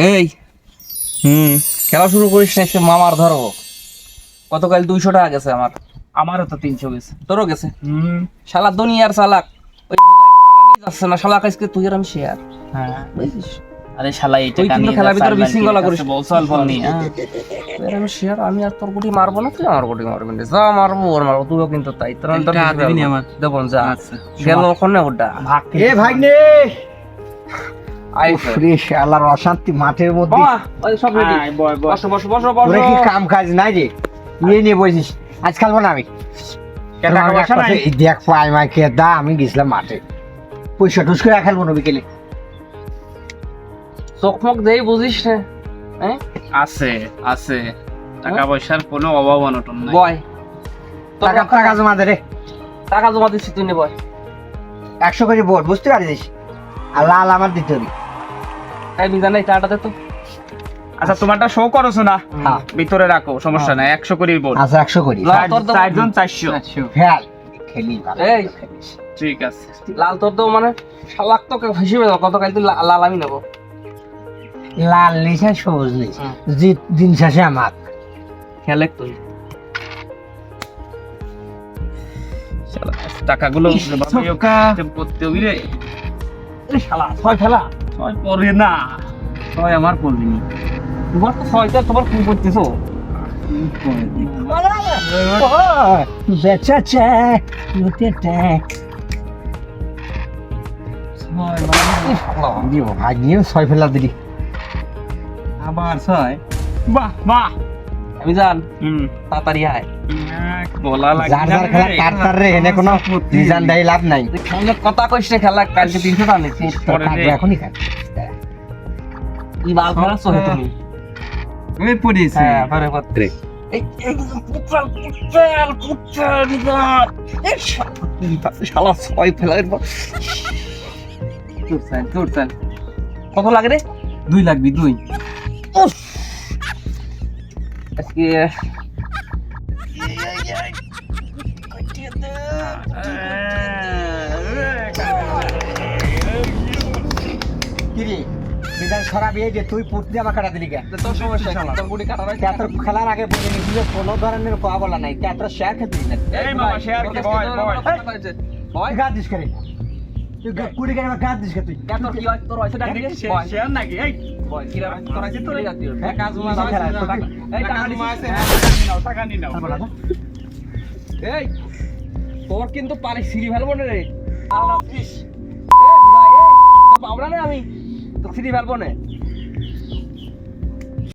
এই খেলা শুরু করিস না, সে মামার ধরো। গতকাল 200 টাকা গেছে আমার। আমারও তো 300 গেছে। তোরও গেছে? শালা দুনিয়ার চালাক। ওই নিয়ে যাচ্ছে না শালা, আজকে তুই আর আমি শেয়ার। হ্যাঁ বুঝছিস? আরে শালা এই তুই টাকা কিন্তু নিয়ে খেলার ভিতরে বিশৃঙ্খলা করিস। বলছ অল্প নিয়ে তুই আর আমি শেয়ার, আমি আর তোর গুটি মারবো না, তুই আমার গুটি মারবি না। যা মারবো ওর মারবো, তুইও কিন্তু তাই। তোর একটা দিবি নি আমার? দেবো যা। আচ্ছা গেল ওখানে ওটা। এ ভাগ্নে আইসে। রে শালার অশান্তি মাঠের মধ্যে। বাবা, ওই সব রেডি। আয়, বয়, বয়। বসো বসো বসো তোরা বসো। কি কাম কাজ নাই রে? ইয়ে নিয়ে বসিস, আজ খেলবো না আমি। টাকা তোমার পয়সা এক নাই? পাশে এই দেখ পাই মাই খেদা, আমি গেছিলাম মাঠে, পয়সা টুস করে খেলবো না বিকেলে। চোখ মুখ দেই বুঝিস না। হ্যাঁ আছে আছে টাকা পয়সার কোনো অভাব অনটন নাই। বয়। তোর টাকা টাকা জমা দে রে, টাকা জমা দিচ্ছি, তুই নে বয়। 100 করে ভোট, বুঝতে পারিস? আর লাল আমার দিতে হবে। এই মিজান এই টাকাটা দে তো। আচ্ছা তোমারটা শো করছো না? হ্যাঁ। ভিতরে রাখো, সমস্যা নাই। 100 করে বোর্ড। আচ্ছা 100 করি লাল তোর দেবো। 4 জন 400। খেল, খেলি ভালো এই। খেলিস। ঠিক আছে। লাল তোর দেবো মানে শালাক তোকে হিসেবে দাও, গতকাল তুই লাল আমি নেবো। লাল নিশা সবুজ নিস, হুম। জিত দিন শেষে আমার। খেলে তুই। শালা টাকাগুলো ভাবে ছক্কা। করতে হবি রে। এই শালা ছয় ফেলা। ছয় পরে না, ছয় আমার করবি নি। তোমার তো ছয়টা, তোমার কি করতেছো? বেচা চে লুটে টে দিও ভাই, নিয়ে 6 ফেলা দিলি। আবার ছয়। বাহ বাহ। আমি জান হুম তাড়াতাড়ি আয়। বলা লাগে যার যার খেলা কার কার রে, এনে কোনো নিজান দেই লাভ নাই। তুই সঙ্গে কথা কইস না, খেলা কালকে 300 টাকা নিচ্ছি। পরে দে। এখনই খাই। কি বাল ফেলাচ্ছো হে তুমি? ওই পড়েছে। হ্যাঁ পরে পত্রে। এই পুটল মিজান। এই শালা ছয় ফেলার পর তোর চাল কত লাগে রে? 2 লাগবি 2। আজকে কিরে নিজান খারাপ এই যে তুই পুটনি আমার কাটা দিলি কে? তোর সমস্যা কি? তোর গুটি কাটা রাখ। তোর খেলার আগে বলে নিবি যে কোনো ধরনের কোয়া বলা নাই, তোর শেয়ার খেতে দিবি না। এই মামা শেয়ার কে বয় বয়। তুই গাদ দিস করে, তুই কুড়ি করে আমার গাদ দিস কে তুই? তোর কি হয়? তোর হইছে ডাক দিস বয়। শেয়ার নাকি? এই বয় কি রে? তোর হইছে তোর জাতীয়। হ্যাঁ, কাজ মা কিসের খেলা? টাকা। এই টাকা টাকা দিস। আছে, টাকা নি নাও। এই তোর কিন্তু পারে সিঁড়ি ফেলবো না রে। আল্লাহ প্লিজ। এই ভাই এই তো পাবনা না আমি। তো সিঁড়ি ফেলবো না।